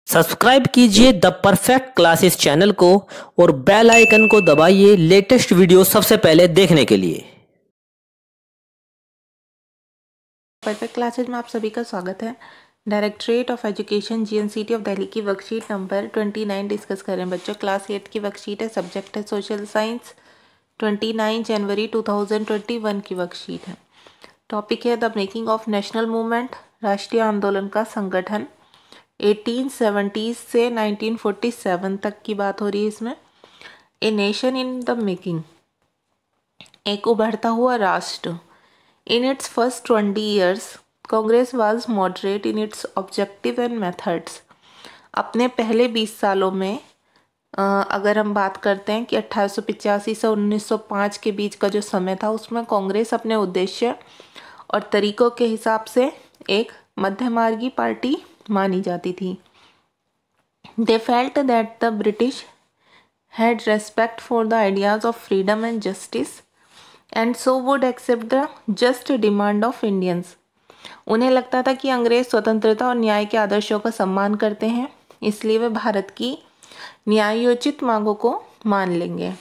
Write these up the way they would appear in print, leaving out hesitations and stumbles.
Subscribe कीजिए the perfect classes channel को और बेल आइकन को दबाइए लेटेस्ट वीडियो सबसे पहले देखने के लिए। परफेक्ट क्लासेज में आप सभी का स्वागत है। Directorate of education GNCT of Delhi की वर्कशीट नंबर 29 डिस्कस कर रहे हैं बच्चों। क्लास 8 की वर्कशीट है, सब्जेक्ट है सोशल साइंस। 29 जनवरी 2021 की वर्कशीट है। टॉपिक है the making of national movement, राष्ट्रीय आंदोलन का संगठन। 1870 से 1947 तक की बात हो रही है इसमें। A nation in the making, एक उभरता हुआ राष्ट्र। In its first 20 years, Congress was moderate in its objective and methods. अपने पहले 20 सालों में अगर हम बात करते हैं कि 1885 से 1905 के बीच का जो समय था, उसमें कांग्रेस अपने उद्देश्य और तरीकों के हिसाब से एक मध्यमार्गी पार्टी मानी जाती थी। They felt that the British had respect for the ideas of freedom and justice and so would accept the just demand of Indians. उन्हें लगता था कि अंग्रेज स्वतंत्रता और न्याय के आदर्शों का सम्मान करते हैं, इसलिए वे भारत की न्यायोचित मांगों को मान लेंगे।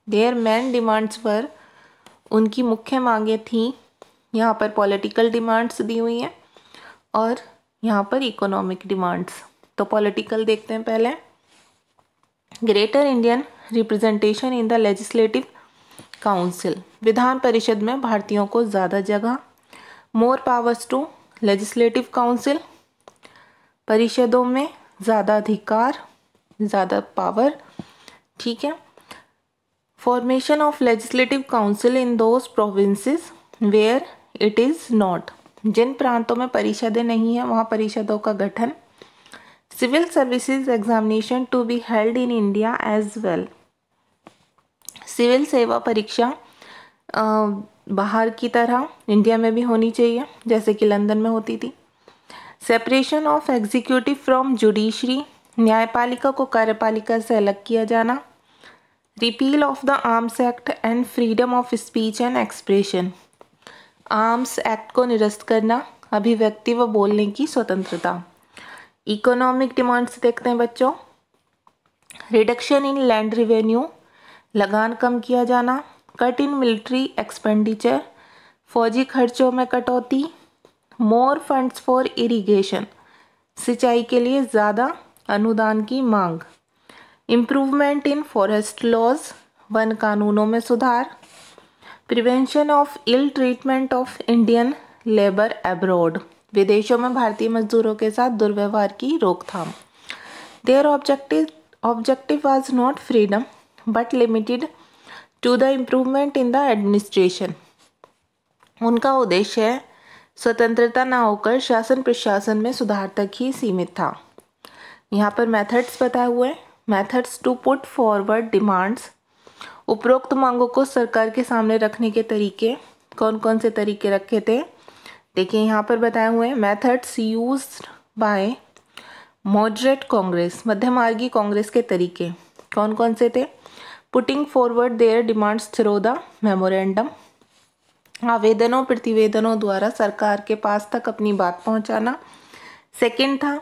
Their main demands were, उनकी मुख्य मांगें थीं, यहाँ पर पॉलिटिकल डिमांड्स दी हुई हैं और यहाँ पर इकोनॉमिक डिमांड्स। तो पॉलिटिकल देखते हैं पहले। Greater Indian representation in the legislative council, विधान परिषद में भारतीयों को ज़्यादा जगह। More powers to legislative council, परिषदों में ज़्यादा अधिकार, ज़्यादा पावर। ठीक है। Formation of legislative council in those provinces where it is not, जिन प्रांतों में परिषदें नहीं हैं वहाँ परिषदों का गठन। Civil services examination to be held in India as well, सिविल सेवा परीक्षा बाहर की तरह इंडिया में भी होनी चाहिए, जैसे कि लंदन में होती थी। Separation of executive from judiciary, न्यायपालिका को कार्यपालिका से अलग किया जाना। Repeal of the arms act and freedom of speech and expression, arms act को निरस्त करना, अभिव्यक्ति व बोलने की स्वतंत्रता। इकोनॉमिक डिमांड्स देखते हैं बच्चों। रिडक्शन इन लैंड रेवेन्यू, लगान कम किया जाना। कट इन मिलिट्री एक्सपेंडिचर, फौजी खर्चों में कटौती। मोर फंड्स फॉर इरिगेशन, सिंचाई के लिए ज़्यादा अनुदान की मांग। इम्प्रूवमेंट इन फॉरेस्ट लॉज, वन कानूनों में सुधार। Prevention of ill treatment of Indian labour abroad, विदेशों में भारतीय मजदूरों के साथ दुर्व्यवहार की रोकथाम। Their objective was not freedom but limited to the improvement in the administration, उनका उद्देश्य स्वतंत्रता न होकर शासन प्रशासन में सुधार तक ही सीमित था। यहाँ पर मेथड्स बताए हुए। Methods to put forward demands, उपरोक्त मांगों को सरकार के सामने रखने के तरीके। कौन कौन से तरीके रखे थे देखिए यहाँ पर बताए हुए। Methods used by moderate Congress, मध्यमार्गी कांग्रेस के तरीके कौन कौन से थे। Putting forward their demands through the memorandum, आवेदनों प्रतिवेदनों द्वारा सरकार के पास तक अपनी बात पहुंचाना। सेकंड था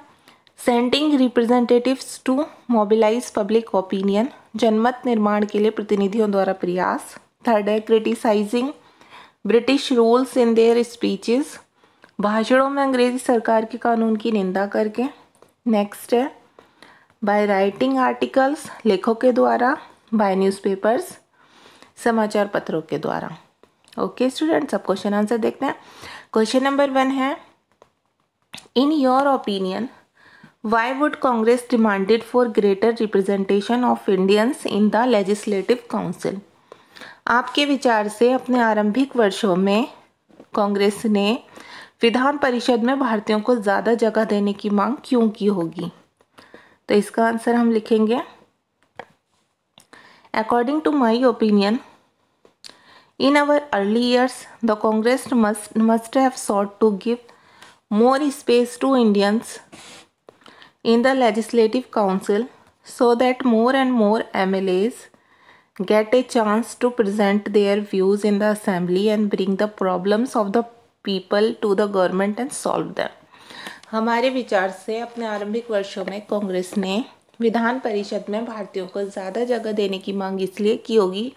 sending representatives to mobilise public opinion, जनमत निर्माण के लिए प्रतिनिधियों द्वारा प्रयास। थर्ड है criticising British rules in their speeches, भाषणों में अंग्रेजी सरकार के कानून की निंदा करके। नेक्स्ट है बाय राइटिंग आर्टिकल्स, लेखों के द्वारा। बाय न्यूज़पेपर्स, समाचार पत्रों के द्वारा। ओके स्टूडेंट्स, अब क्वेश्चन आंसर देखते हैं। क्वेश्चन नंबर 1 है, in your opinion why would Congress demanded for greater representation of Indians in the legislative council, आपके विचार से अपने आरंभिक वर्षों में कांग्रेस ने विधान परिषद में भारतीयों को ज़्यादा जगह देने की मांग क्यों की होगी। तो इसका आंसर हम लिखेंगे, according to my opinion in our early years the Congress must have sought to give more space to Indians in the legislative council so that more and more MLAs get a chance to present their views in the assembly and bring the problems of the people to the government and solve them. हमारे विचार से अपने आरंभिक वर्षों में कांग्रेस ने विधान परिषद में भारतीयों को ज़्यादा जगह देने की मांग इसलिए की होगी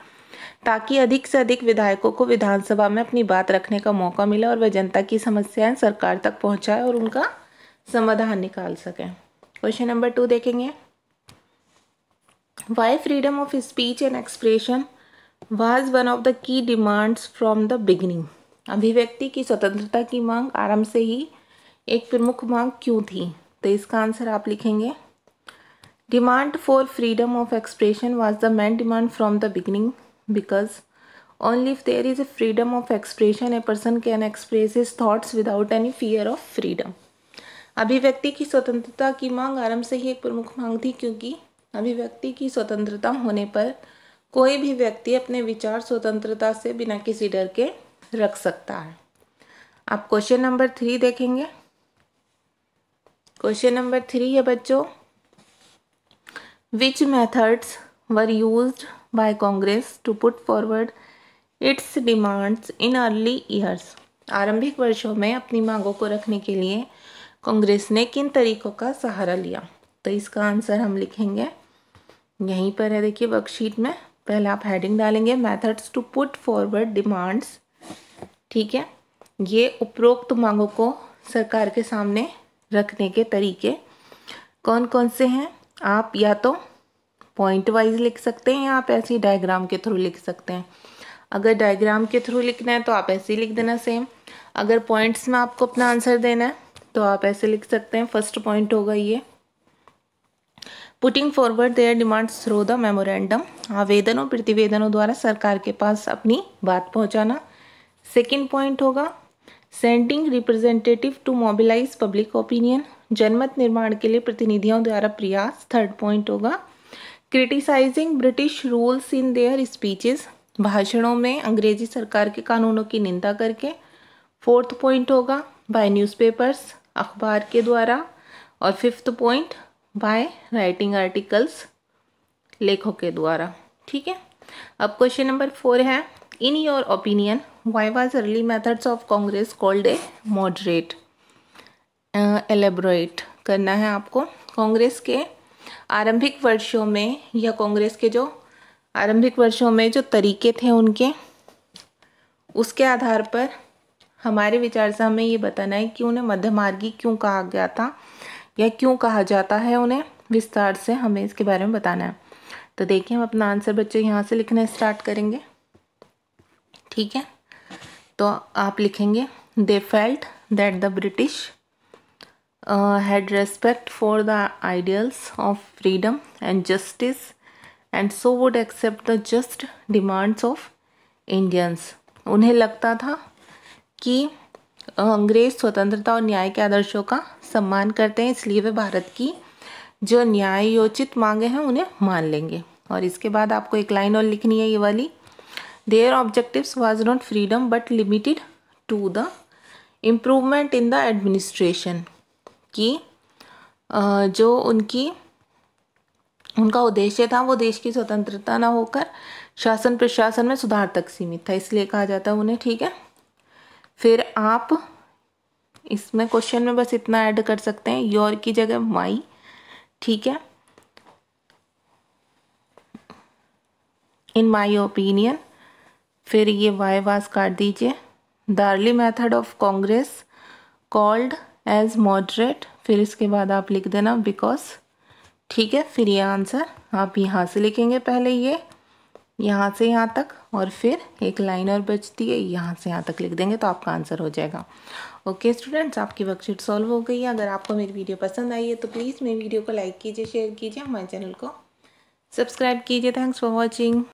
ताकि अधिक से अधिक विधायकों को विधानसभा में अपनी बात रखने का मौका मिले और वह जनता की समस्याएं सरकार तक पहुंचाए और उनका समाधान निकाल सकें। क्वेश्चन नंबर 2 देखेंगे। Why freedom of speech and expression was one of the key demands from the beginning? अभिव्यक्ति की स्वतंत्रता की मांग आरंभ से ही एक प्रमुख मांग क्यों थी? तो इसका आंसर आप लिखेंगे demand for freedom of expression was the main demand from the beginning because only if there is a freedom of expression a person can express his thoughts without any fear of freedom। अभिव्यक्ति की स्वतंत्रता की मांग आरंभ से ही एक प्रमुख मांग थी क्योंकि अभिव्यक्ति की स्वतंत्रता होने पर कोई भी व्यक्ति अपने विचार स्वतंत्रता से बिना किसी डर के रख सकता है। आप क्वेश्चन नंबर 3 देखेंगे। क्वेश्चन नंबर 3 है बच्चों, which methods were used by Congress to put forward its demands in early years? आरंभिक वर्षों में अपनी मांगों को रखने के लिए कांग्रेस ने किन तरीकों का सहारा लिया? तो इसका आंसर हम लिखेंगे यहीं पर है, देखिए वर्कशीट में। पहले आप हेडिंग डालेंगे methods to put forward demands, ठीक है। ये उपरोक्त मांगों को सरकार के सामने रखने के तरीके कौन कौन से हैं? आप या तो पॉइंट वाइज लिख सकते हैं या आप ऐसे ही डायग्राम के थ्रू लिख सकते हैं। अगर डायग्राम के थ्रू लिखना है तो आप ऐसे ही लिख देना सेम। अगर पॉइंट्स में आपको अपना आंसर देना है तो आप ऐसे लिख सकते हैं। फर्स्ट पॉइंट होगा ये putting forward their demands through the memorandum, आवेदनों प्रतिवेदनों द्वारा सरकार के पास अपनी बात पहुंचाना। सेकंड पॉइंट होगा sending representative to mobilise public opinion, जनमत निर्माण के लिए प्रतिनिधियों द्वारा प्रयास। थर्ड पॉइंट होगा criticising British rules in their speeches, भाषणों में अंग्रेजी सरकार के कानूनों की निंदा करके। फोर्थ पॉइंट होगा बाय न्यूज़पेपर्स, अखबार के द्वारा। और fifth point by writing articles, लेखों के द्वारा, ठीक है। अब क्वेश्चन नंबर 4 है in your opinion why was early methods of Congress called a moderate? Elaborate करना है आपको। कांग्रेस के आरंभिक वर्षों में या कांग्रेस के जो आरंभिक वर्षों में जो तरीके थे उनके, उसके आधार पर हमारे विचार से हमें ये बताना है कि उन्हें मध्यमार्गी क्यों कहा गया था या क्यों कहा जाता है उन्हें, विस्तार से हमें इसके बारे में बताना है। तो देखिए हम अपना आंसर बच्चों यहाँ से लिखना स्टार्ट करेंगे, ठीक है। तो आप लिखेंगे they felt that the British had respect for the ideals of freedom and justice and so would accept the just demands of Indians। उन्हें लगता था कि अंग्रेज स्वतंत्रता और न्याय के आदर्शों का सम्मान करते हैं, इसलिए वे भारत की जो न्यायोचित मांगे हैं उन्हें मान लेंगे। और इसके बाद आपको एक लाइन और लिखनी है ये वाली, their objectives was not freedom but limited to the improvement in the administration, कि जो उनका उद्देश्य था वो देश की स्वतंत्रता ना होकर शासन प्रशासन में सुधार तक सीमित था, इसलिए कहा जाता है उन्हें, ठीक है। फिर आप इसमें क्वेश्चन में बस इतना ऐड कर सकते हैं योर की जगह माई, ठीक है। इन माई ओपिनियन, फिर ये वाई वास काट दीजिए। The early method of Congress called as moderate, फिर इसके बाद आप लिख देना बिकॉज, ठीक है। फिर ये आंसर आप यहाँ से लिखेंगे, पहले ये यहाँ से यहाँ तक और फिर एक लाइन और बचती है, यहाँ से यहाँ तक लिख देंगे तो आपका आंसर हो जाएगा। ओके स्टूडेंट्स, आपकी वर्कशीट सॉल्व हो गई है। अगर आपको मेरी वीडियो पसंद आई है तो प्लीज़ मेरी वीडियो को लाइक कीजिए, शेयर कीजिए, हमारे चैनल को सब्सक्राइब कीजिए। Thanks for watching.